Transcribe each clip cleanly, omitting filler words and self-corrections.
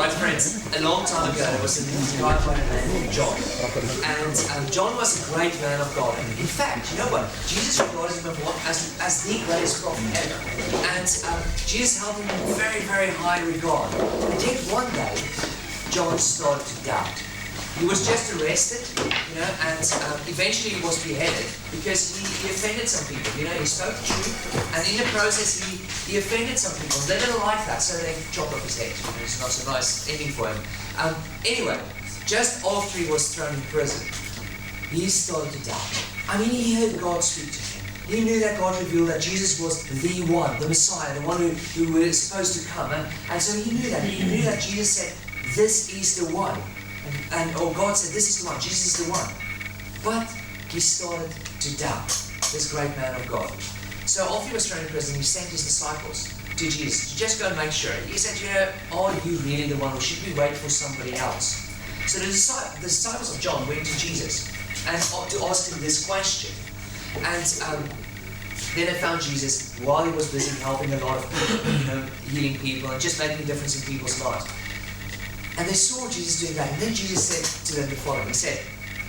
Right, friends, a long time ago there was a guy by the name of John. And John was a great man of God. And in fact, you know what? Jesus regarded him as the greatest prophet ever. And Jesus held him in very, very high regard. And yet one day, John started to doubt. He was just arrested, and eventually he was beheaded because he offended some people. He spoke the truth, and in the process he offended some people. They didn't like that, so they chopped off his head. It's not so nice ending for him. Anyway, just after he was thrown in prison, he started to doubt. He heard God speak to him. He knew that God revealed that Jesus was the one, the Messiah, the one who was supposed to come. And so he knew that. He knew that Jesus said, "This is the one." Or God said, "This is the one, Jesus is the one." But he started to doubt this great man of God. So after he was thrown in prison, he sent his disciples to Jesus to just go and make sure. He said, "Are you really the one, or should we wait for somebody else?" So the disciples of John went to Jesus and to ask him this question. And then they found Jesus while he was busy helping a lot of people, healing people and just making a difference in people's lives. And they saw Jesus doing that. And then Jesus said to them the following. He said,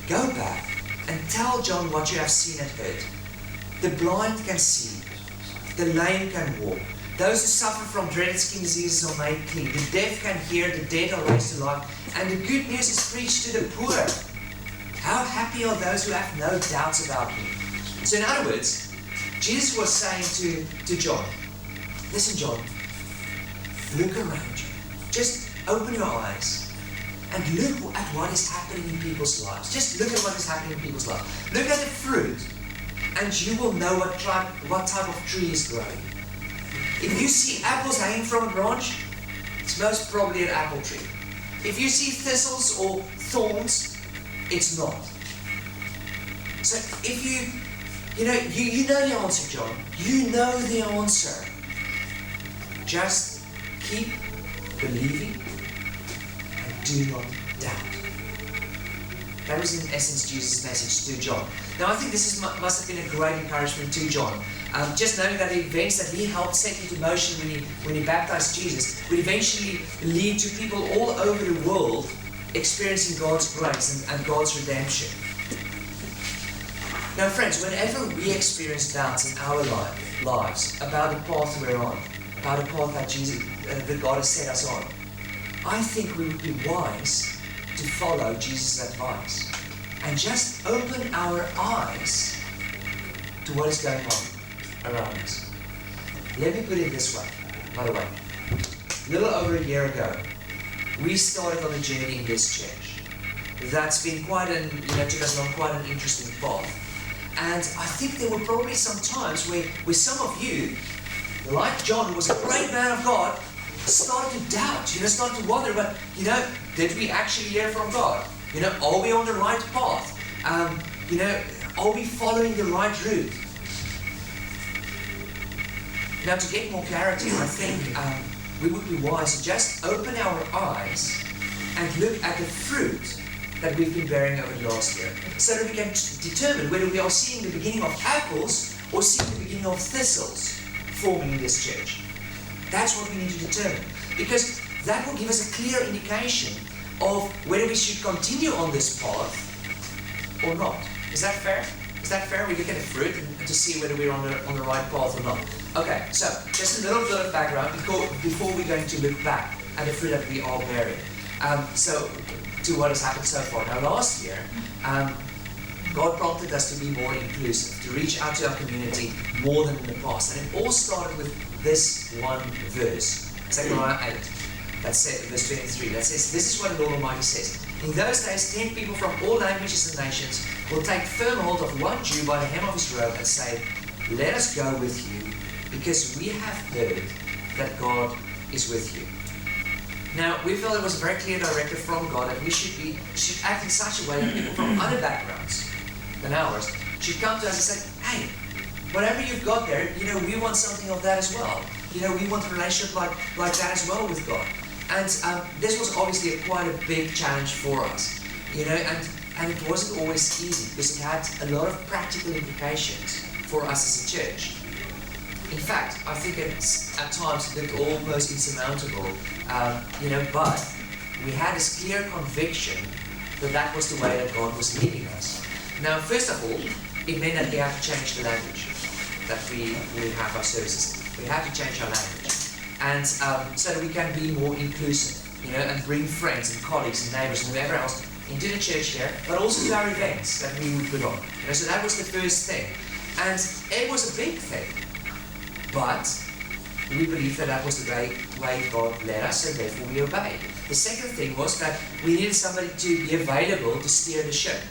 "Go back and tell John what you have seen and heard. The blind can see. The lame can walk. Those who suffer from dreaded skin diseases are made clean. The deaf can hear. The dead are raised to life. And the good news is preached to the poor. How happy are those who have no doubts about me." So in other words, Jesus was saying to John, "Listen, John, look around you. Just open your eyes and look at what is happening in people's lives. Just look at what is happening in people's lives. Look at the fruit, and you will know what type of tree is growing. If you see apples hanging from a branch, it's most probably an apple tree. If you see thistles or thorns, it's not. So if you know the answer, John. You know the answer. Just keep believing. Do not doubt." That was in essence Jesus' message to John. Now I think this must have been a great encouragement to John. Just knowing that the events that he helped set into motion when he baptized Jesus would eventually lead to people all over the world experiencing God's grace and God's redemption. Now friends, whenever we experience doubts in our lives about the path we're on, about the path that God has set us on, I think we would be wise to follow Jesus' advice and just open our eyes to what is going on around us. Let me put it this way, by the way. A little over a year ago, we started on a journey in this church. That's been took us along quite an interesting path. And I think there were probably some times where some of you, like John, who was a great man of God, started to doubt, started to wonder, but, did we actually hear from God? Are we on the right path? Are we following the right route? Now, to get more clarity, I think we would be wise to just open our eyes and look at the fruit that we've been bearing over the last year, so that we can determine whether we are seeing the beginning of apples or seeing the beginning of thistles forming in this church. That's what we need to determine, because that will give us a clear indication of whether we should continue on this path or not. Is that fair? Is that fair? We look at the fruit and to see whether we're on the right path or not. Okay, so just a little bit of background before we're going to look back at the fruit that we are bearing. So to what has happened so far. Now last year, God prompted us to be more inclusive, to reach out to our community more than in the past. And it all started with this one verse, Zechariah 8, that said, verse 23, that says, "This is what the Lord Almighty says. In those days, 10 people from all languages and nations will take firm hold of one Jew by the hem of his robe and say, 'Let us go with you, because we have heard that God is with you.'" Now, we felt it was a very clear directive from God that we should act in such a way that people from other backgrounds than ours should come to us and say, "Hey, whatever you've got there, we want something of that as well. We want a relationship like that as well with God." And this was obviously quite a big challenge for us, and it wasn't always easy because it had a lot of practical implications for us as a church. In fact, I think it's at times looked almost insurmountable, but we had this clear conviction that that was the way that God was leading us. Now, first of all, it meant that we had to change the language that we have our services. We had to change our language, and so that we can be more inclusive, and bring friends and colleagues and neighbors and whoever else into the church here, but also to our events that we would put on. So that was the first thing, and it was a big thing, but we believed that that was the way God led us, and therefore we obeyed. The second thing was that we needed somebody to be available to steer the ship.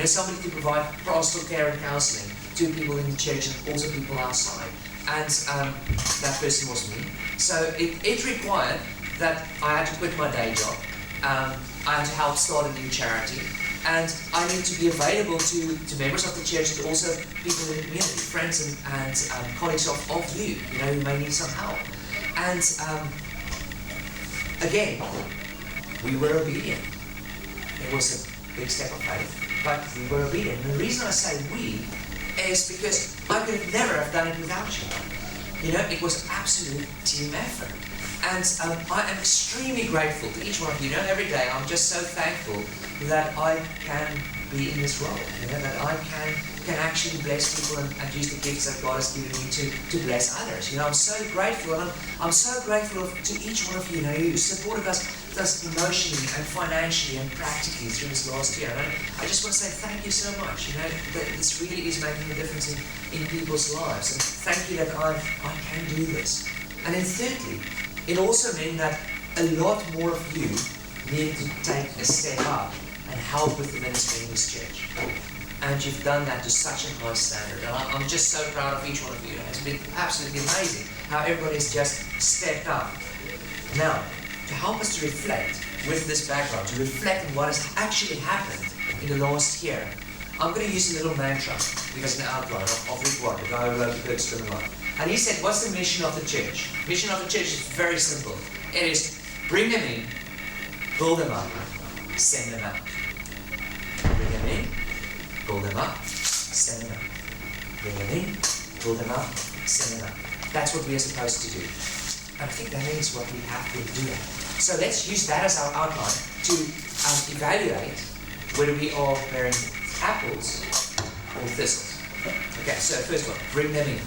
Somebody to provide pastoral care and counseling to people in the church and also people outside. And that person was me. So it required that I had to quit my day job. I had to help start a new charity. And I needed to be available to members of the church and also people in the community, friends and colleagues of you, who may need some help. And again, we were obedient. It was a big step of faith, but we were obedient. And the reason I say we is because I could have never have done it without you. It was absolute team effort. And I am extremely grateful to each one of you. Every day I'm just so thankful that I can be in this role. That I can actually bless people and use the gifts that God has given me to bless others. I'm so grateful, and I'm so grateful to each one of you, who supported us emotionally and financially and practically through this last year. And I just want to say thank you so much. That this really is making a difference in people's lives. And thank you that I can do this. And then thirdly, it also meant that a lot more of you needed to take a step up and help with the ministry in this church. And you've done that to such a high standard. And I'm just so proud of each one of you. It's been absolutely amazing how everybody's just stepped up. Now, to help us to reflect with this background, to reflect on what has actually happened in the last year, I'm going to use a little mantra because an outline of Rick Watt, the guy who wrote the Bergstrom a lot. And he said, what's the mission of the church? Mission of the church is very simple. It is bring them in, build them up, send them out. Bring them in, build them up, send them out. Bring them in, build them up, send them out. That's what we are supposed to do. And I think that is what we have been doing. So let's use that as our outline to evaluate whether we are bearing apples or thistles. Okay, so first one, bring them in.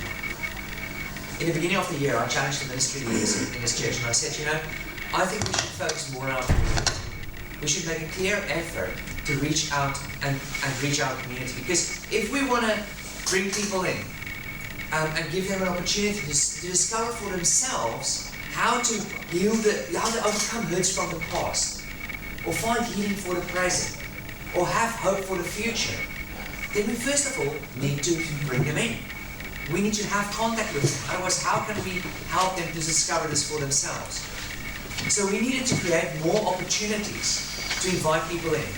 In the beginning of the year, I challenged the ministry leaders in this church, and I said, I think we should focus more on our community. We should make a clear effort to reach out and reach our community, because if we want to bring people in and give them an opportunity to discover for themselves how to overcome hurts from the past, or find healing for the present, or have hope for the future, then we first of all need to bring them in. We need to have contact with them. Otherwise, how can we help them to discover this for themselves? So we needed to create more opportunities to invite people in.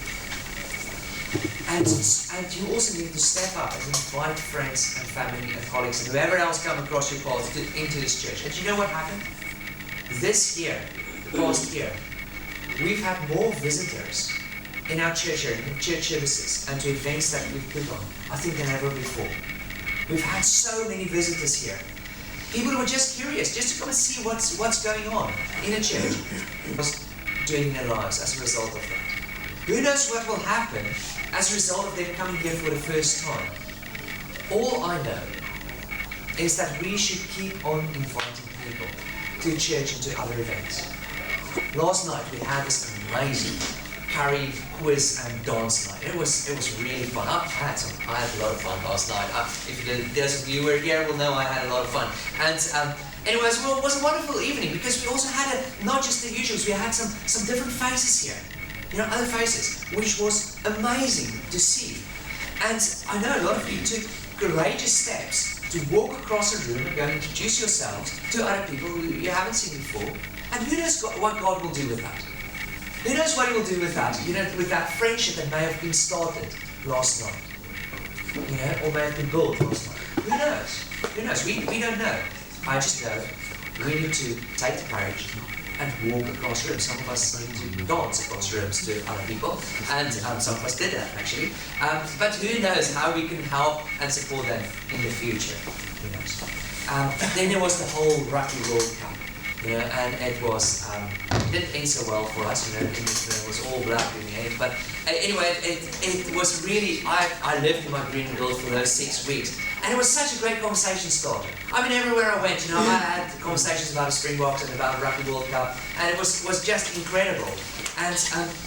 And you also need to step up and invite friends and family and colleagues and whoever else come across your path into this church. And you know what happened? This year, the past year, we've had more visitors in our church here, in church services and to events that we've put on, I think, than ever before. We've had so many visitors here. People who are just curious, just to come and see what's going on in a church, what's doing in their lives as a result of that. Who knows what will happen as a result of them coming here for the first time? All I know is that we should keep on inviting people to church and to other events. Last night we had this amazing curry, quiz and dance night. It was really fun. I had a lot of fun last night. If those of you who were here will know I had a lot of fun. And anyways, it was a wonderful evening because we also had not just the usuals, we had some different faces here. Other faces, which was amazing to see. And I know a lot of you took courageous steps to walk across a room and go and introduce yourselves to other people who you haven't seen before. And who knows what God will do with that? Who knows what He will do with that? With that friendship that may have been started last night. Or may have been built last night. Who knows? Who knows? We don't know. I just know we need to take the courage and walk across rooms. Some of us need to dance across rooms to other people, and some of us did that actually. But who knows how we can help and support them in the future? Who knows? Then there was the whole Rugby World Cup, and it was didn't end so well for us, you know, it was all black in the end. But anyway, it was really, I lived in my green build for those 6 weeks. And it was such a great conversation starter. I mean, everywhere I went, you know, I had conversations about the Springboks and about the Rugby World Cup, and it was just incredible. And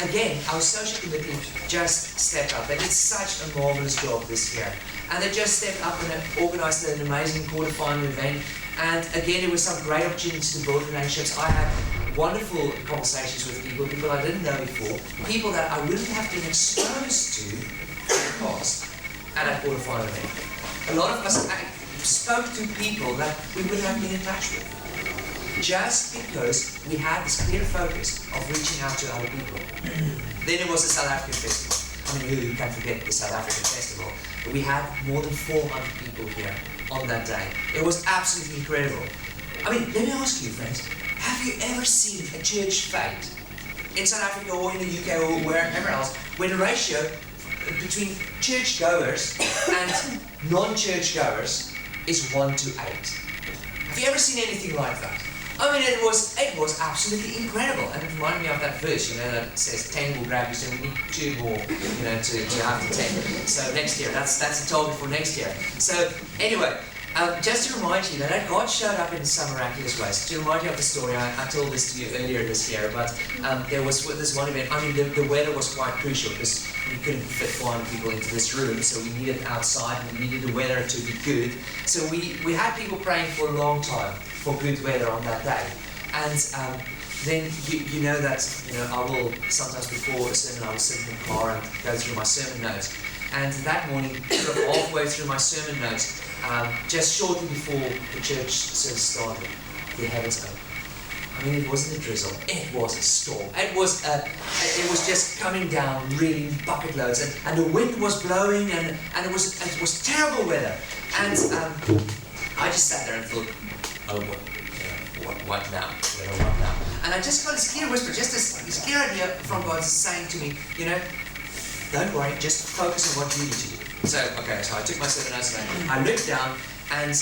again, our social committee just stepped up. They did such a marvelous job this year. And they just stepped up and organised an amazing quarter-final event. And again, it was some great opportunities to build relationships. I had wonderful conversations with people I didn't know before, people that I wouldn't have been exposed to in the past at that quarter-final event. A lot of us spoke to people that we wouldn't have been in touch with, just because we had this clear focus of reaching out to other people. Then it was the South African Festival. I mean, who can forget the South African Festival? But we had more than 400 people here on that day. It was absolutely incredible. I mean, let me ask you, friends, have you ever seen a church fete in South Africa or in the UK or wherever else, when the ratio between churchgoers and non-churchgoers is 1 to 8? Have you ever seen anything like that? I mean, it was absolutely incredible, and it reminded me of that verse, you know, that says 10 will grab you, so we need 2 more, you know, to have the 10. So next year, that's the target for next year. So anyway, just to remind you that God showed up in some miraculous ways. To remind you of the story, I told this to you earlier this year, but there was this one event. I mean, the weather was quite crucial because we couldn't fit 400 people into this room, so we needed outside and we needed the weather to be good. So we had people praying for a long time for good weather on that day. And then you know that, you know, I will sometimes before a sermon I will sit in the car and go through my sermon notes. And that morning, sort of halfway through my sermon notes, just shortly before the church service started, the heavens opened. I mean, it wasn't a drizzle; it was a storm. It was just coming down really in bucket loads, and the wind was blowing, and it was terrible weather. And I just sat there and thought, oh, what now? You know, what now? And I just got this clear whisper, just this clear idea from God saying to me, you know, don't worry, just focus on what you need to do. So, okay, so I took my sermon notes and I looked down, and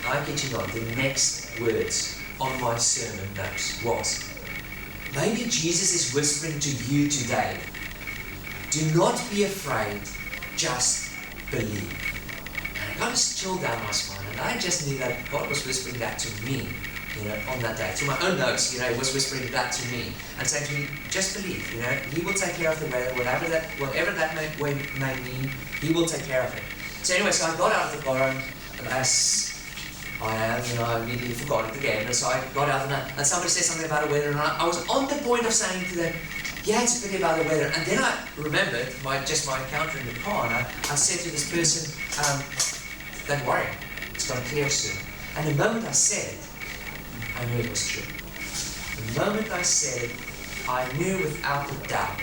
I kid you not, the next words on my sermon notes was, maybe Jesus is whispering to you today, do not be afraid, just believe. And I got this chill down my spine, and I just knew that God was whispering that to me, you know, on that day. Through my own notes, you know, it was whispering that to me and saying to me, just believe, you know, He will take care of the weather, whatever that may mean, He will take care of it. So anyway, so I got out of the car, and as I am, you know, I immediately forgot it again. And so I got out, and somebody said something about the weather, and I was on the point of saying to them, yeah, it's a pity about the weather. And then I remembered my encounter in the car, and I said to this person, don't worry, it's going to clear soon. And the moment I said it, I knew it was true. The moment I said it, I knew without a doubt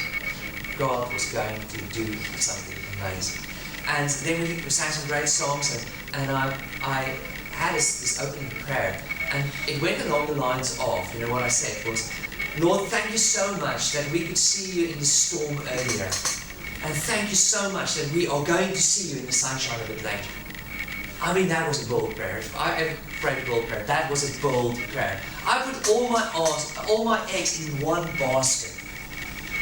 God was going to do something amazing. And then we sang some great songs, and I had this opening prayer, and it went along the lines of, you know, what I said was, Lord, thank you so much that we could see you in the storm earlier. And thank you so much that we are going to see you in the sunshine a bit later. I mean, that was a bold prayer. If I ever prayed a bold prayer, that was a bold prayer. I put all my eggs in one basket.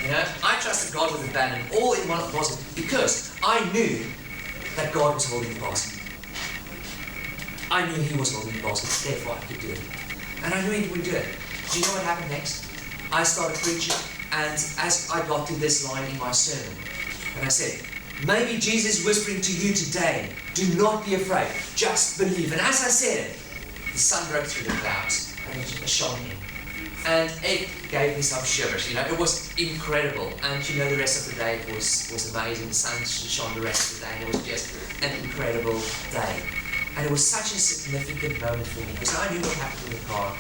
You know, I trusted God with abandon, all in one basket, because I knew that God was holding the basket. I knew He was holding the basket, therefore I could do it. And I knew He would do it. Do you know what happened next? I started preaching, and as I got to this line in my sermon, and I said, maybe Jesus is whispering to you today, do not be afraid, just believe. And as I said it, the sun broke through the clouds and it shone in. And it gave me some shivers, you know, it was incredible. And you know, the rest of the day was amazing. The sun shone the rest of the day, and it was just an incredible day. And it was such a significant moment for me, because I knew what happened in the car.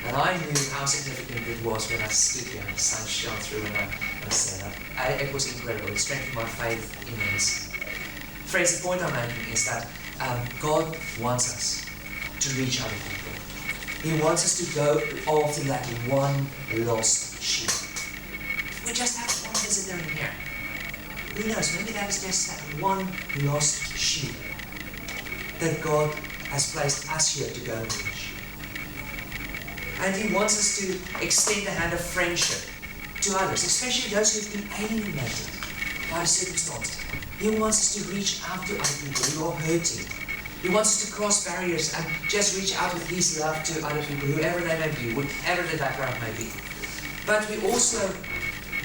And I knew how significant it was when I stood here and the sun shone through, and I said that. It was incredible. It strengthened my faith immensely. Friends, the point I'm making is that God wants us to reach other people. He wants us to go after that one lost sheep. We just have one visitor in here. Who knows, maybe that is just that one lost sheep that God has placed us here to go and reach. And He wants us to extend the hand of friendship to others, especially those who have been alienated by the circumstances. He wants us to reach out to other people who are hurting. He wants us to cross barriers and just reach out with His love to other people, whoever they may be, whatever their background may be. But we also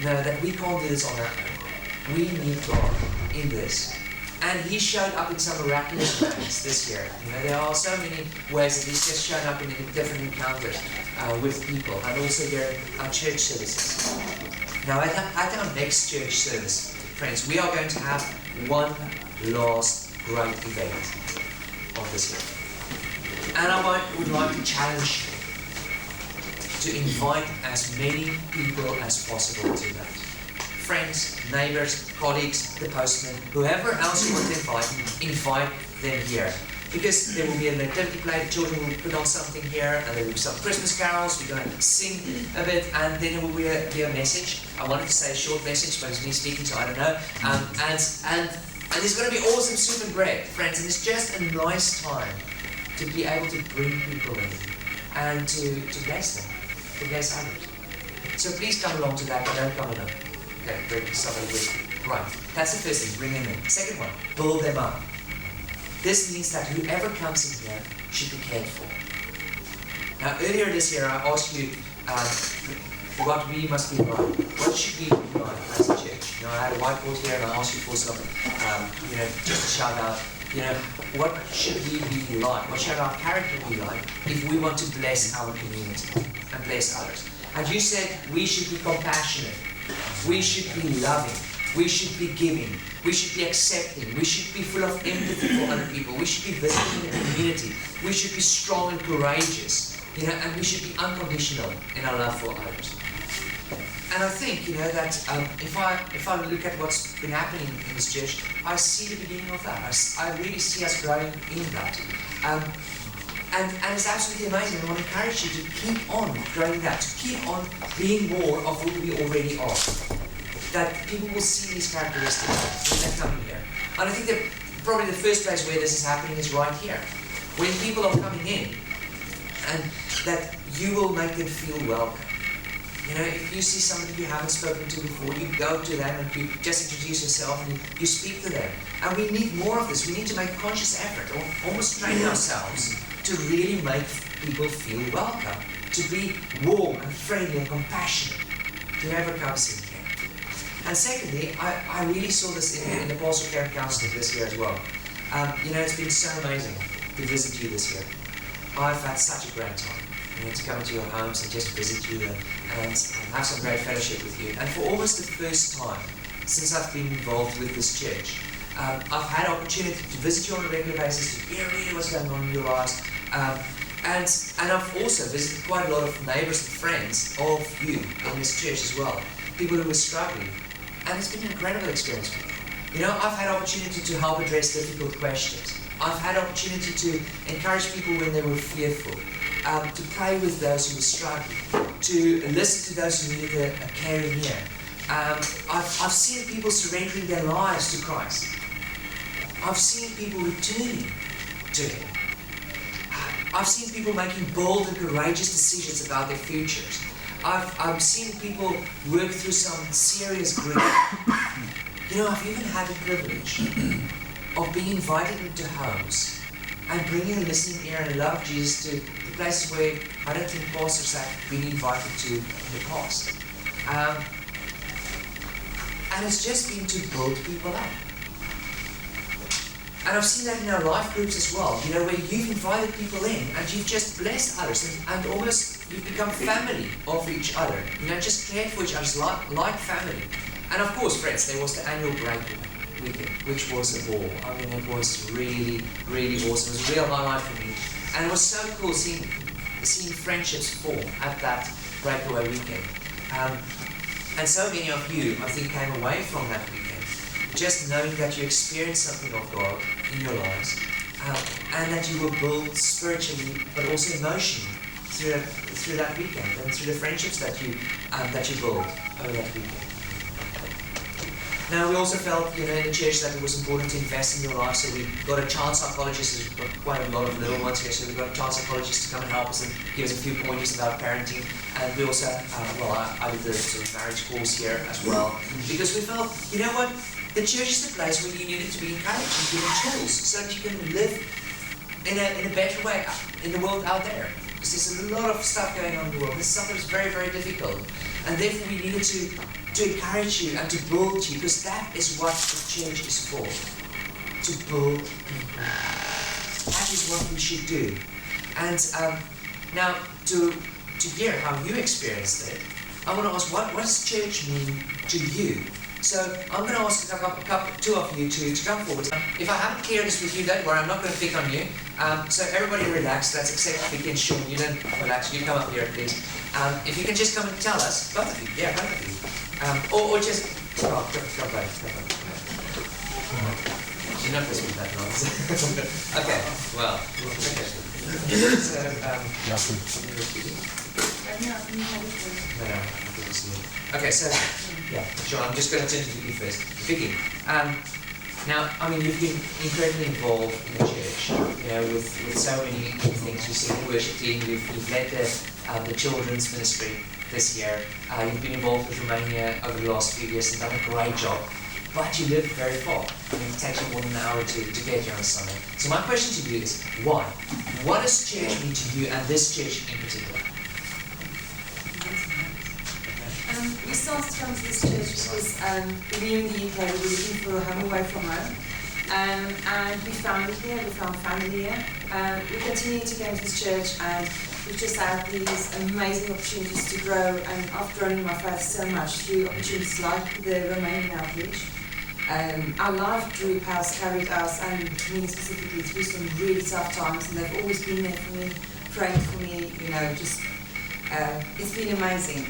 know that we can't do this on our own. We need God in this. And He showed up in some miraculous ways this year. There are so many ways that He's just shown up in different encounters with people, and also here in our church services. Now, at our next church service, friends, we are going to have one last great event of this year. And I would like to challenge you to invite as many people as possible to that. Friends, neighbors, colleagues, the postman, whoever else you want to invite them here. Because there will be a nativity play, the children will put on something here, and there will be some Christmas carols, we're going to sing a bit, and then there will be a message. I wanted to say a short message, but it's me speaking, so I don't know. And there's going to be awesome soup and bread, friends, and it's just a nice time to be able to bring people in and to bless them, to bless others. So please come along to that, but don't come alone. Okay, bring somebody with you. Right, that's the first thing, bring them in. Second one, build them up. This means that whoever comes in here should be cared for. Now, earlier this year, I asked you what we must be like. What should we be like as a church? I had a whiteboard here, and I asked you for some, just a shout out. What should we be like? What should our character be like if we want to bless our community and bless others? And you said we should be compassionate. We should be loving. We should be giving. We should be accepting. We should be full of empathy for other people. We should be visiting the community. We should be strong and courageous. And we should be unconditional in our love for others. And I think, that if I look at what's been happening in this church, I see the beginning of that. I really see us growing in that. And it's absolutely amazing. I want to encourage you to keep on growing that, to keep on being more of who we already are. That people will see these characteristics when they're coming here. And I think that probably the first place where this is happening is right here. When people are coming in, and that you will make them feel welcome. If you see somebody you haven't spoken to before, you go to them and you just introduce yourself and you speak to them. And we need more of this. We need to make a conscious effort, or almost train ourselves to really make people feel welcome, to be warm and friendly and compassionate to whoever comes in here. And secondly, I really saw this in the Pastoral Care and Counseling this year as well. It's been so amazing to visit you this year. I've had such a great time. To come into your homes and just visit you and have some great fellowship with you. And for almost the first time since I've been involved with this church, I've had opportunity to visit you on a regular basis, to hear really what's going on in your lives. And I've also visited quite a lot of neighbours and friends of you in this church as well. People who were struggling. And it's been an incredible experience for me. I've had opportunity to help address difficult questions. I've had opportunity to encourage people when they were fearful. To pray with those who were struggling, to listen to those who needed a caring ear. I've seen people surrendering their lives to Christ. I've seen people returning to Him. I've seen people making bold and courageous decisions about their futures. I've seen people work through some serious grief. I've even had the privilege of being invited into homes and bringing a listening ear and love of Jesus to the places where I don't think pastors have been invited to in the past. And it's just been to build people up. And I've seen that in our life groups as well, where you've invited people in and you've just blessed others and almost you've become family of each other. Just cared for each other like family. And of course, friends, there was the annual breakaway weekend, which was a ball. It was really, really awesome. It was a real highlight for me. And it was so cool seeing friendships form at that breakaway weekend. And so many of you, I think, came away from that weekend just knowing that you experienced something of God in your lives, and that you were built spiritually but also emotionally through that weekend and through the friendships that you built over that weekend. Now we also felt, in the church that it was important to invest in your life, so we got a child psychologist. We've got quite a lot of little ones here, so we got a child psychologist to come and help us and give us a few pointers about parenting. And we also, I did the sort of marriage course here as well, because we felt, you know what, the church is the place where you needed to be encouraged and given tools so that you can live in a better way in the world out there. Because there's a lot of stuff going on in the world. This is something that's very, very difficult. And therefore we needed to encourage you and to build you, because that is what the church is for. To build people. That is what we should do. And now to hear how you experienced it, I want to ask, what does church mean to you? So I'm going to ask two of you to come forward. If I haven't cleared this with you, don't worry, I'm not going to pick on you. So everybody relax, that's except Vicky and Sean. You don't relax, you come up here please. If you can just come and tell us, both of you, yeah, both of you. Or just, come back. You're not supposed to be that nonsense. Okay, well, okay, so, yeah, sure, I'm just going to turn to Vicky first. Vicky, now, I mean, you've been incredibly involved in the church, with so many things. You've seen the worship team, you've led the children's ministry this year. You've been involved with Romania over the last few years and done a great job. But you live very far. I mean, it takes you more than an hour to get here on a Sunday. So my question to you is, why? What does church mean to you and this church in particular? We started to come to this church because we knew in the UK we were looking for a home away from home. And we found it here, we found family here. We continue to go to this church, and we've just had these amazing opportunities to grow, and I've grown in my faith so much through opportunities like the Romanian outreach. Our life group has carried us, and me specifically, through some really tough times, and they've always been there for me, praying for me, it's been amazing.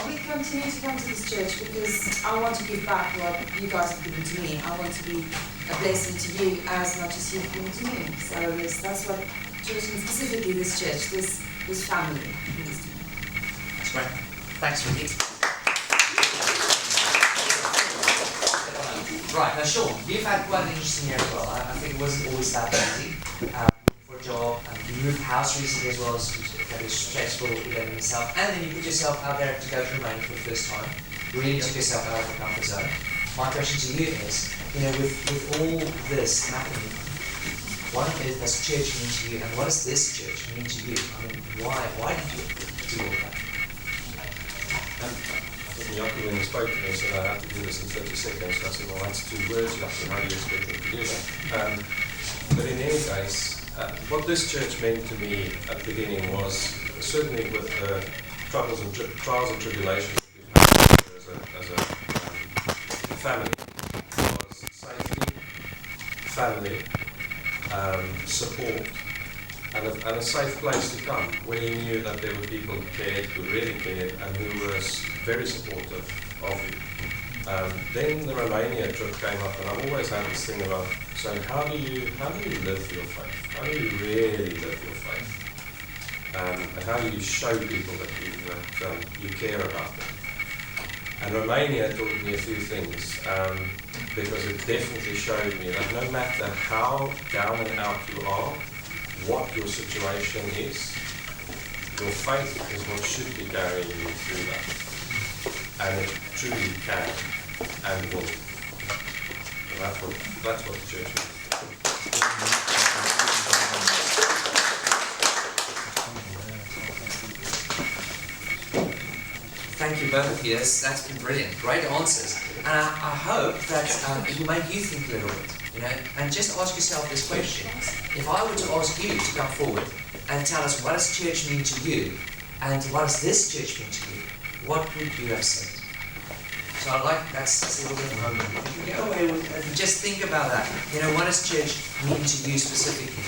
We continue to come to this church because I want to give back what you guys have given to me. I want to be a blessing to you as much as you've given to me. So yes, that's what church means, specifically this church, this family means to me. That's great. Thanks, Vicky. Right, now Sean, you've had quite an interesting year as well. I think it wasn't always that easy for a job. You moved house recently as well, as that was stressful in yourself, and then you put yourself out there to go to Romania for the first time. Really took yourself out of the comfort zone. My question to you is, with all this happening, what does church mean to you, and what does this church mean to you? I mean, why did you do all that? Jacob, when he spoke to me, said I have to do this in 30 seconds. I said, well, that's 2 words, Jacob, how do you expect me to do that? But in any case, what this church meant to me at the beginning was, certainly with the trials and tribulations that we've had as a family, was safety, family, support, and a safe place to come, where you knew that there were people who cared, who really cared, and who were very supportive of you. Then the Romania trip came up, and I've always had this thing about saying, how do you live your faith? How do you really live your faith? And how do you show people that you care about them? And Romania taught me a few things, because it definitely showed me that no matter how down and out you are, what your situation is, your faith is what should be carrying you through that. And it truly can and will. And that's what the church is. Thank you both of you. That's been brilliant. Great answers. And I hope that it will make you think a little bit. And just ask yourself this question. If I were to ask you to come forward and tell us what does church mean to you, and what does this church mean to you, what would you have said? So I like that's a little bit of homework. If you go away and just think about that. What does church mean to you specifically?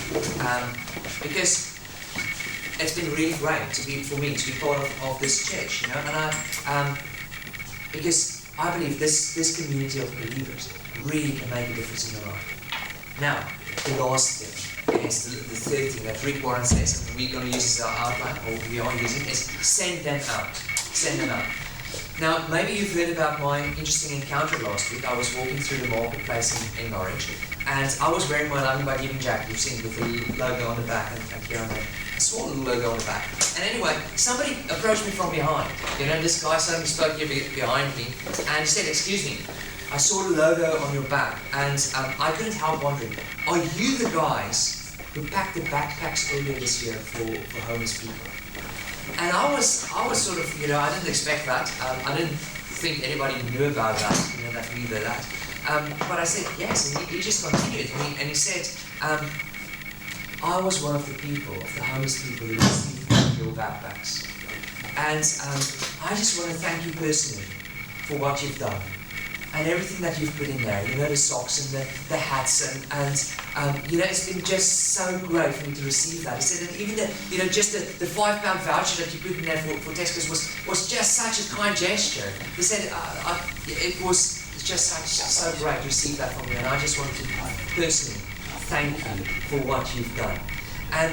Because it's been really great for me to be part of this church, and because I believe this community of believers really can make a difference in your life. Now, the last thing is the third thing that Rick Warren says, and we're going to use as our outline, or we are using, is send them out. Send them out. Now, maybe you've heard about my interesting encounter last week. I was walking through the marketplace in Norwich, and I was wearing my London by Giving jacket, you've seen, with the logo on the back, and here on the small little logo on the back. And anyway, somebody approached me from behind. You know, this guy suddenly spoke here behind me, and he said, "Excuse me, I saw the logo on your back, and I couldn't help wondering, are you the guys who packed the backpacks earlier this year for homeless people?" And I was sort of, you know, I didn't expect that. I didn't think anybody knew about that, you know, that we were that. But I said, yes, and he just continued, and he said, I was one of the people, of the homeless people who received your backpacks. And I just want to thank you personally for what you've done. And everything that you've put in there, you know, the socks and the hats, and you know, it's been just so great for me to receive that. He said, and even the, you know, just the £5 voucher that you put in there for Tesco's was just such a kind gesture. He said, it was just so great to receive that from you, and I just wanted to personally thank you for what you've done. And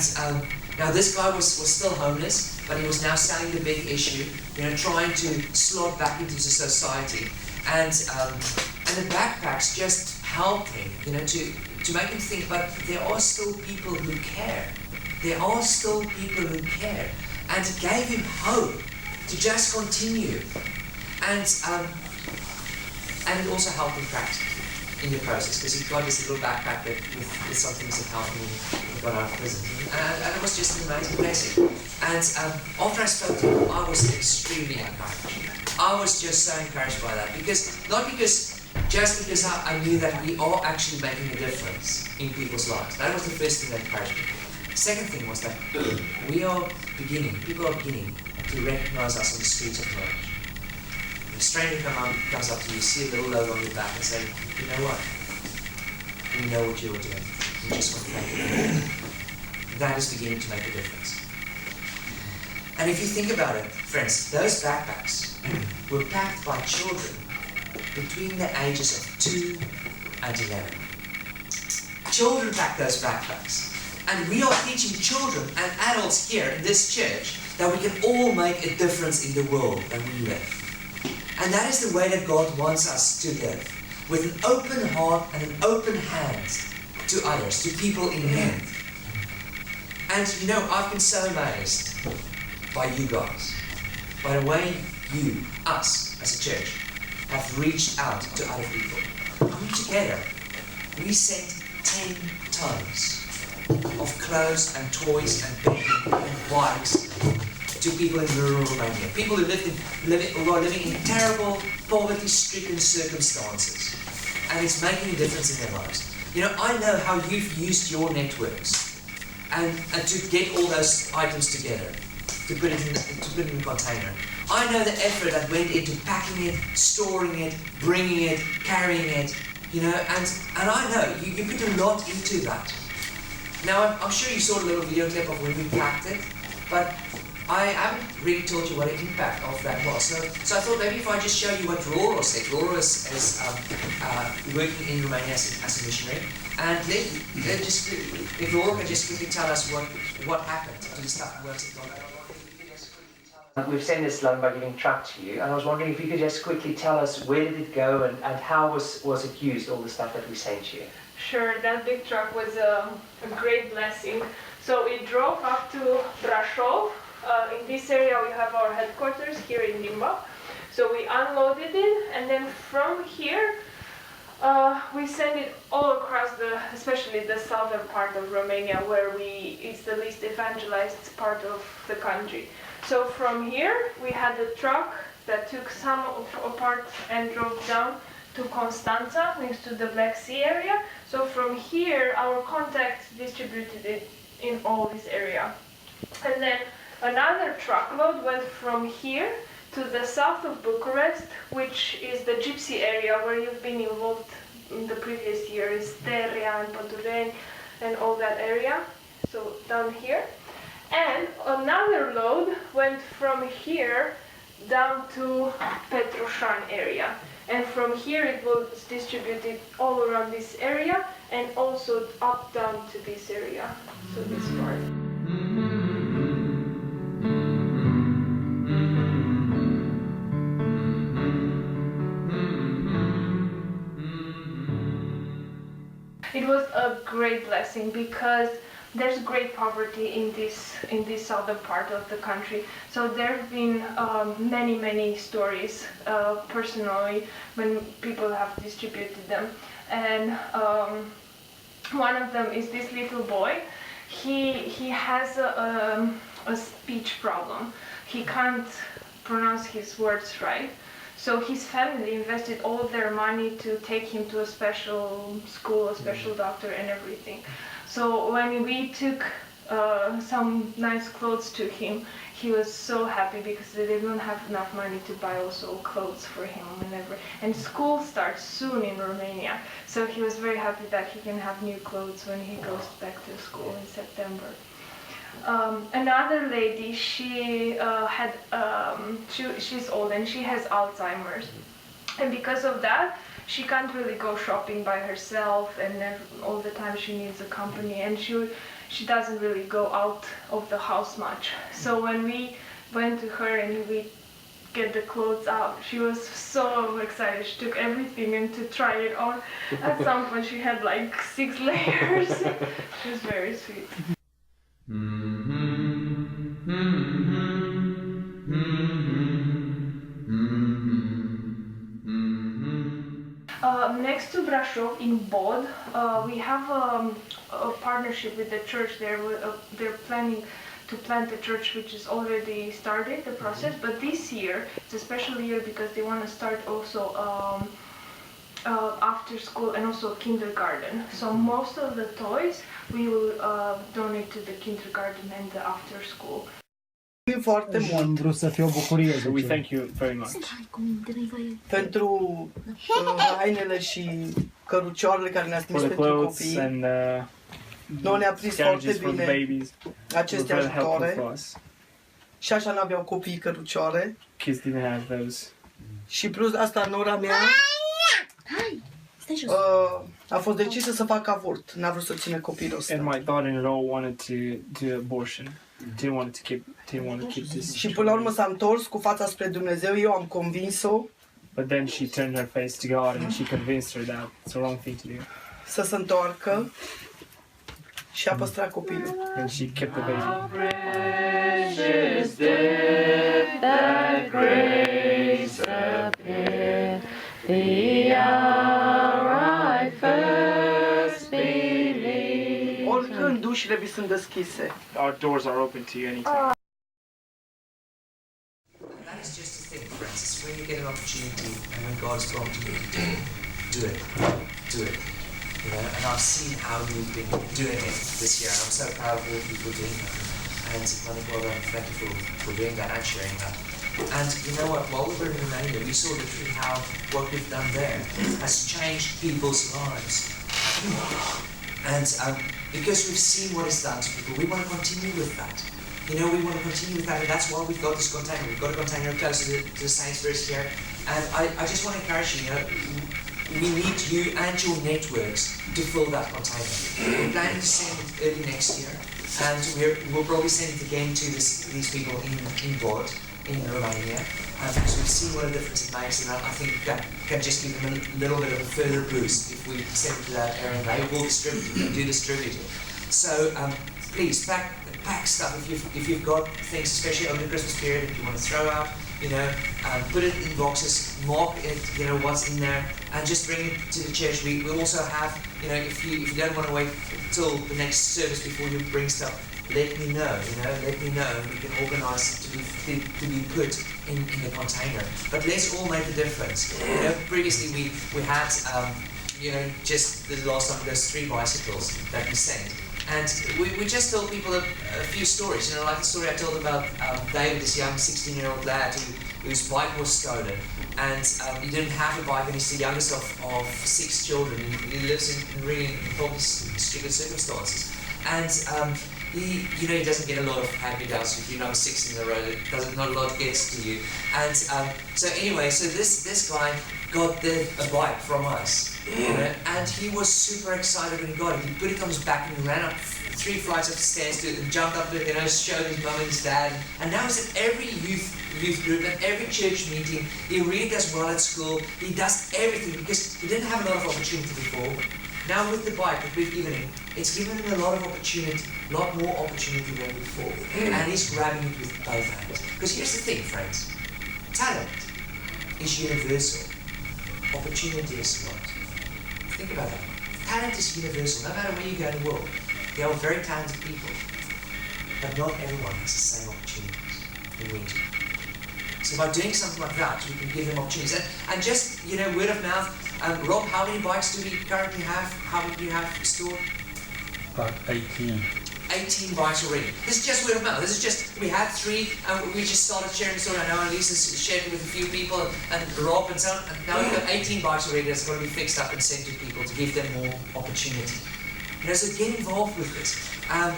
now this guy was still homeless, but he was now selling the big issue, you know, trying to slot back into society. And the backpacks just helped him, you know, to make him think, but there are still people who care. There are still people who care. And it gave him hope to just continue. And it also helped him practically in the process, because he got this little backpack with some things that helped him when he got out of prison. And it was just an amazing blessing. And after I spoke to him, I was extremely encouraged. I was just so encouraged by that, because I knew that we are actually making a difference in people's lives. That was the first thing that encouraged me. The second thing was that people are beginning to recognize us on the streets of Norwich. If a stranger comes up to you, see a little logo on your back and say, you know what? We know what you're doing. We just want to thank you. That is beginning to make a difference. And if you think about it, friends, those backpacks were packed by children between the ages of 2 and 11. Children packed those backpacks. And we are teaching children and adults here in this church that we can all make a difference in the world that we live. And that is the way that God wants us to live, with an open heart and an open hand to others, to people in need. And you know, I've been so amazed by you guys, by the way you, us, as a church, have reached out to other people. We together, we sent 10 tons of clothes and toys and bedding and bikes to people in rural Romania. People who are living in terrible, poverty-stricken circumstances. And it's making a difference in their lives. You know, I know how you've used your networks and to get all those items together, to put it in a container. I know the effort that went into packing it, storing it, bringing it, carrying it, you know, and I know you put a lot into that. Now, I'm sure you saw a little video clip of when we packed it, but I haven't really told you what the impact of that was. So I thought maybe if I just show you what Roro said. Roro is working in Romania as a missionary, and if Roro can just quickly tell us what happened to the stuff and works it on. We've sent this London by Giving truck to you, and I was wondering if you could just quickly tell us where did it go and how was it used, all the stuff that we sent you. Sure, that big truck was a great blessing. So we drove up to Brașov. In this area we have our headquarters here in Limba. So we unloaded it, and then from here we sent it all across especially the southern part of Romania, where it's the least evangelized part of the country. So from here we had a truck that took some apart and drove down to Constanța, next to the Black Sea area. So from here our contacts distributed it in all this area. And then another truckload went from here to the south of Bucharest, which is the gypsy area where you've been involved in the previous years, Steria and Pădureni and all that area, so down here. And another load went from here down to Petroșani area. And from here it was distributed all around this area and also up down to this area, so this part. was a great blessing because there's great poverty in this southern part of the country. So there have been many stories personally when people have distributed them, and one of them is this little boy. He has a speech problem. He can't pronounce his words right. So his family invested all their money to take him to a special school, a special doctor and everything. So when we took some nice clothes to him, he was so happy because they didn't have enough money to buy also clothes for him and school starts soon in Romania. So he was very happy that he can have new clothes when he goes back to school in September. Another lady, she's old and she has Alzheimer's, and because of that she can't really go shopping by herself, and then all the time she needs a company, and she doesn't really go out of the house much. So when we went to her and we get the clothes out, she was so excited. She took everything and to try it on. At some point she had like 6 layers. She was very sweet. Next to Brașov in Bod, we have a partnership with the church there. They're planning to plant a church which is already started the process, but this year it's a special year because they want to start also after school and also kindergarten. So most of the toys we will donate to the kindergarten and the after school. Foarte mult Vrut să fie o bucurie. So we thank you very much pentru hainele și cărucioarele care ne-ați trimis for the pentru clothes copii. and Noi ne-a prins foarte carriages for the bine babies. aceste Were very helpful ajutoare for us. și așa n-aveau copiii cărucioare. Kids didn't have those. Și plus asta, nora mea a fost decisă să facă avort. N-a vrut să țină copilul And ăsta. my daughter-in-law wanted to do abortion. Didn't want to keep this. Și până la urmă s-a întors cu fața spre Dumnezeu. Eu am convins-o But then she turned her face to God and she convinced her that it's the wrong thing to do. să se întoarcă și a păstrat copilul. And she kept the baby. Oricând ușile vi sunt deschise. Our doors are open to you anytime. That is just the thing, friends. It's when you get an opportunity and when God has prompted you to do it. Do it. You know, and I've seen how you've been doing it this year, and I'm so proud of all people doing that. And well done, thank you for doing that and sharing that. And you know what, while we were in Romania, we saw literally how what we've done there has changed people's lives. And because we've seen what it's done to people, we want to continue with that. You know, we want to continue with that, and that's why we've got this container. We've got a container close to the Sainsbury's here. And I just want to encourage you, you know, we need you and your networks to fill that container. We're planning to send it early next year, and we'll probably send it again to these people in Bod, in Romania, because we've seen what a difference it makes, and I think that can just give them a little bit of a further boost if we send it to that area, and they will distribute it and do distribute it. So please pack stuff if you've got things, especially over the Christmas period, if you want to throw out, you know, put it in boxes, mark it, you know, what's in there, and just bring it to the church. We also have, you know, if you don't want to wait till the next service before you bring stuff, let me know, and we can organise it to be put in the container. But let's all make a difference. You know, previously we had, you know, just the last time those 3 bicycles that we sent. And we just told people a few stories, you know, like the story I told about David, this young 16-year-old lad whose bike was stolen, and he didn't have a bike, and he's the youngest of 6 children. He lives in really poverty-stricken circumstances, and he doesn't get a lot of hand-me-downs. If you're number 6 in the row, not a lot gets to you. And so anyway, so this guy got a bike from us, you know, and he was super excited when he got it. He put it on his back and he ran up 3 flights of stairs to it and jumped up to it, you know, showed his mum and his dad. And now he's at every youth group and every church meeting. He really does well at school. He does everything because he didn't have a lot of opportunity before. Now with the bike that we've given him, it's given him a lot of opportunity, a lot more opportunity than before. And he's grabbing it with both hands. Because here's the thing, friends. Talent is universal. Opportunity is not. Think about that. Talent is universal. No matter where you go in the world, there are very talented people. But not everyone has the same opportunities in we do. So by doing something like that, we can give them opportunities. And just, word of mouth. Rob, how many bikes do we currently have? How many do you have stored? About 18. 18 bikes already. This is just word of mouth. This is just, we had 3, and we just started sharing the story. I know Annalise shared it with a few people, and Rob and so on. And now we've got 18 bikes already that's going to be fixed up and sent to people to give them more opportunity. So get involved with this. And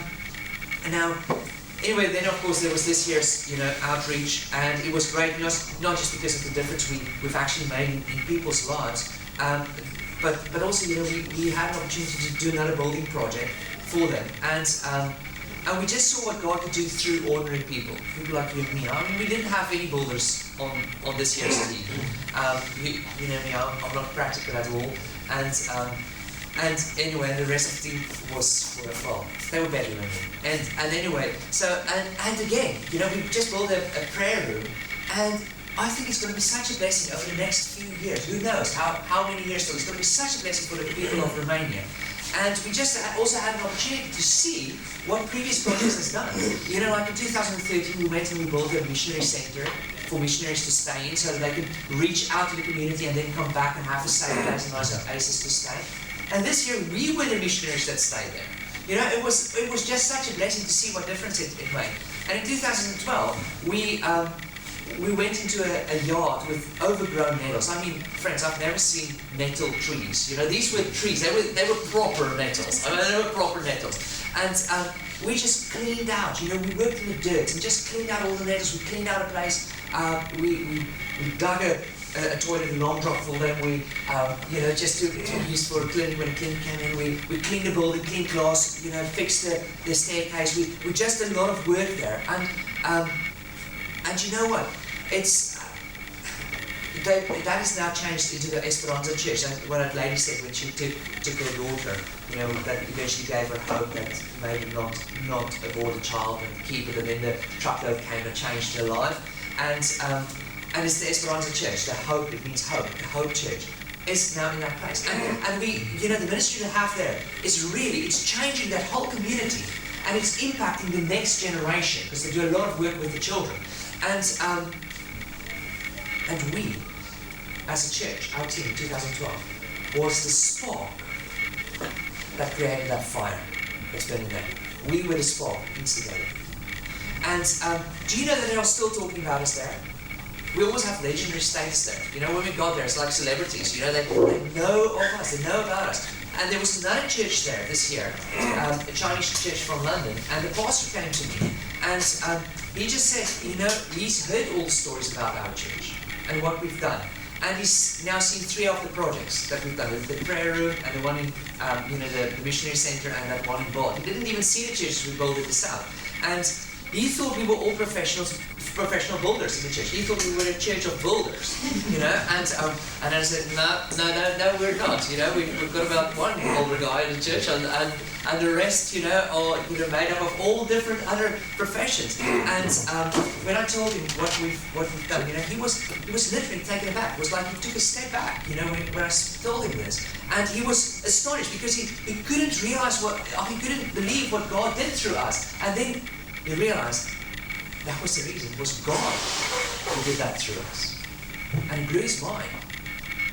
now, anyway, then of course there was this year's, outreach, and it was great, not just because of the difference we've actually made in people's lives, but also, we had an opportunity to do another building project for them, and we just saw what God could do through ordinary people like you and me. I mean, we didn't have any builders on this year's team. You know me, I'm not practical at all, and anyway, the rest of the team they were better than me. And anyway, so, and again, we just built a prayer room, and I think it's going to be such a blessing over the next few years. Who knows how many years still. It's going to be such a blessing for the people of Romania. And we just also had an opportunity to see what previous projects has done. Like in 2013, we went and we built a missionary center for missionaries to stay in, so that they could reach out to the community and then come back and have a safe place and nice oasis to stay. And this year, we were the missionaries that stayed there. It was just such a blessing to see what difference it made. And in 2012, we went into a yard with overgrown nettles. I mean, friends, I've never seen nettle trees. These were trees. They were proper nettles. They were proper nettles. And we just cleaned out. We worked in the dirt and just cleaned out all the nettles. We cleaned out a place. We dug a toilet, a long drop for them. We, just to use for cleaning when a cleaner came in. We cleaned the building, cleaned glass, fixed the staircase. We just did a lot of work there. And you know what? That is now changed into the Esperanza Church. And what that lady said when she took her daughter, that eventually gave her hope that maybe not abort a child and keep it, and then the truckload came and changed her life. And it's the Esperanza Church, the hope, it means hope, the Hope Church, is now in that place. And we, the ministry they have there it's changing that whole community, and it's impacting the next generation, because they do a lot of work with the children. And we, as a church, our team, 2012, was the spark that created that fire that's burning there. We were the spark, instigated. And do you know that they are still talking about us there? We almost have legendary status there. When we got there, it's like celebrities. They know of us, they know about us. And there was another church there this year, a Chinese church from London, and the pastor came to me, and he just said, he's heard all the stories about our church and what we've done. And he's now seen 3 of the projects that we've done, the prayer room and the one in, the missionary center and that one in Bath. He didn't even see the churches we built at the south. And he thought we were all professional builders in the church. He thought we were a church of builders, and I said, no, we're not. We've got about one older guy in the church, and the rest, are made up of all different other professions. And when I told him what we've done, he was literally taken aback. It was like he took a step back, when I told him this, and he was astonished because he couldn't realize he couldn't believe what God did through us, and then he realized that was the reason. It was God who did that through us. And it blew his mind.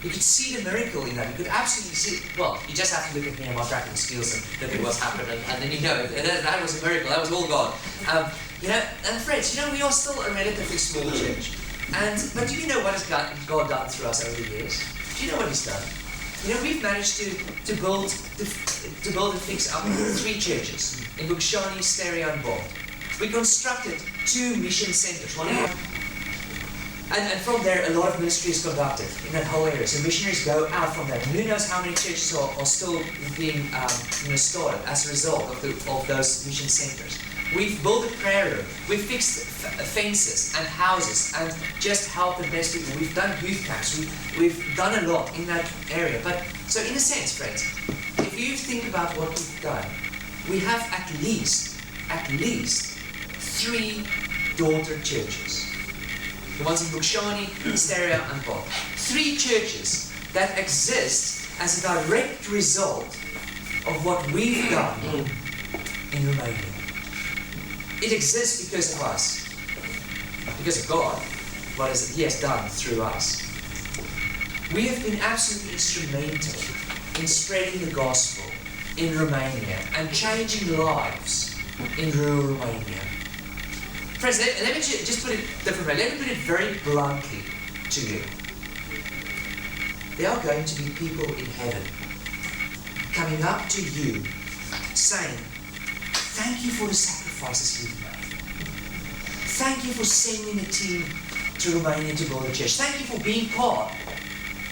You could see the miracle in that. You could absolutely see it. Well, you just have to look at me and my practical skills and look at what's happened, and then that was a miracle. That was all God. And friends, we are still a relatively small church. But do you know what has God done through us over the years? Do you know what he's done? We've managed to build and fix up 3 churches in Bukshani, Stereo, and Bond. We constructed 2 mission centers. And from there, a lot of ministry is conducted in that whole area. So missionaries go out from there. And who knows how many churches are still being started as a result of those mission centers. We've built a prayer room. We've fixed fences and houses and just helped the best people. We've done youth camps. We've done a lot in that area. So in a sense, friends, if if you think about what we've done, we have at least 3 daughter churches. The ones in Bukshani, Hysteria and Bob. 3 churches that exist as a direct result of what we've done in Romania. It exists because of us. Because of God, what He has done through us. We have been absolutely instrumental in spreading the gospel in Romania and changing lives in rural Romania. Friends, let me just put it differently. Let me put it very bluntly to you. There are going to be people in heaven coming up to you saying, thank you for the sacrifices you've made. Thank you for sending a team to Romania to build a church. Thank you for being part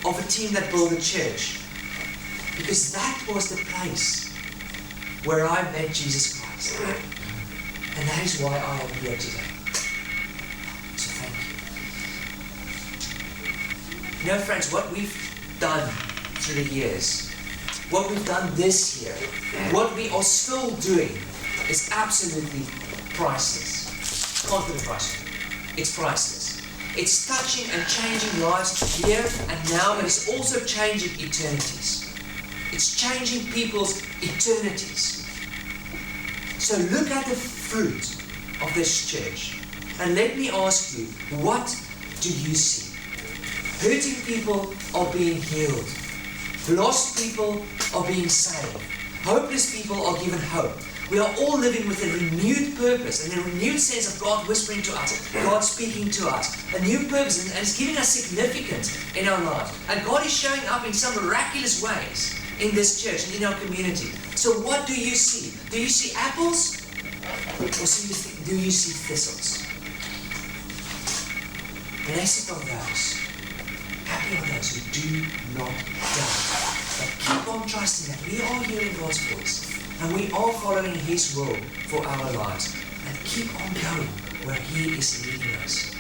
of a team that built a church. Because that was the place where I met Jesus Christ. And that is why I am here today. So thank you. You know, friends, what we've done through the years, what we've done this year, what we are still doing is absolutely priceless. Can't put a price on it. It's priceless. It's touching and changing lives here and now, but it's also changing eternities. It's changing people's eternities. So look at the fruit of this church. And let me ask you, what do you see? Hurting people are being healed. Lost people are being saved. Hopeless people are given hope. We are all living with a renewed purpose and a renewed sense of God whispering to us, God speaking to us. A new purpose, and it's giving us significance in our lives. And God is showing up in some miraculous ways in this church and in our community. So what do you see? Do you see apples? Or do you see thistles? Blessed are those, happy are those who do not doubt, but keep on trusting that we are hearing God's voice and we are following His will for our lives, and keep on going where He is leading us.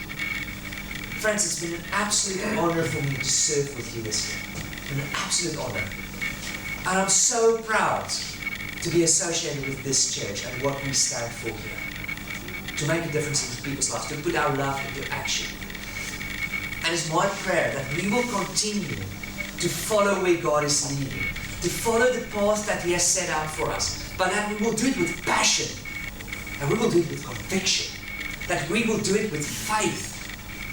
Friends, it's been an absolute honor for me to serve with you this year. It's been an absolute honor. And I'm so proud to be associated with this church and what we stand for here. To make a difference in people's lives, to put our love into action. And it's my prayer that we will continue to follow where God is leading, to follow the path that He has set out for us, but that we will do it with passion, and we will do it with conviction, that we will do it with faith,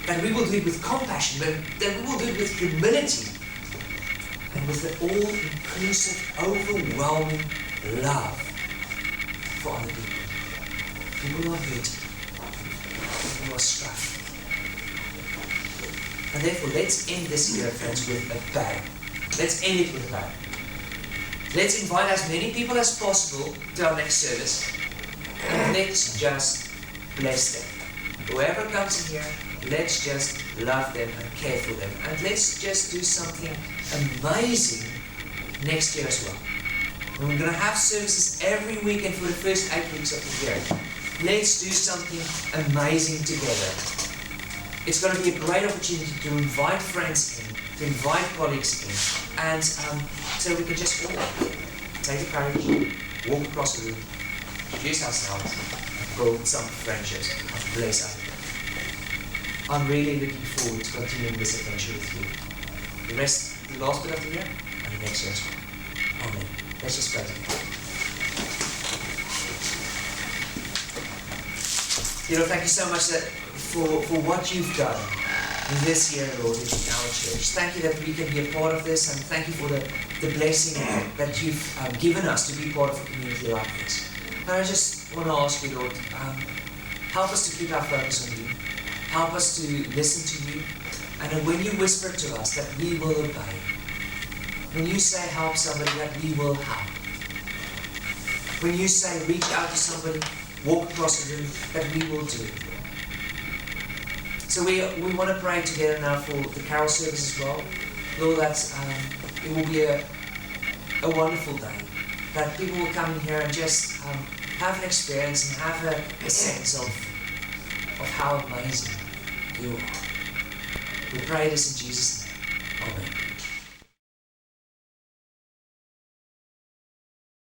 that we will do it with compassion, that we will do it with humility, and with an all-inclusive, overwhelming love for other people. People who are hurting, people who are struggling. And therefore, let's end this year, friends, with a bang. Let's end it with a bang. Let's invite as many people as possible to our next service, and let's just bless them. Whoever comes in here, let's just love them and care for them. And let's just do something amazing next year as well. And we're going to have services every weekend for the first 8 weeks of the year. Let's do something amazing together. It's going to be a great opportunity to invite friends in, to invite colleagues in, and so we can just all take the courage, walk across the room, introduce ourselves, and build some friendships, and bless us. I'm really looking forward to continuing this adventure with you. The last bit of the year, and the next year as well. Amen. Let's just pray together. Thank you so much for what you've done in this year, Lord, in our church. Thank you that we can be a part of this, and thank you for the blessing that you've given us to be part of a community like this. And I just want to ask you, Lord, help us to keep our focus on you. Help us to listen to you. And that when you whisper to us, that we will obey. When you say help somebody, that we will help. When you say reach out to somebody, walk across the room, that we will do it. So we want to pray together now for the carol service as well. Lord, that it will be a wonderful day. That people will come in here and just have an experience and have a sense of how amazing you are. We pray this in Jesus' name. Amen.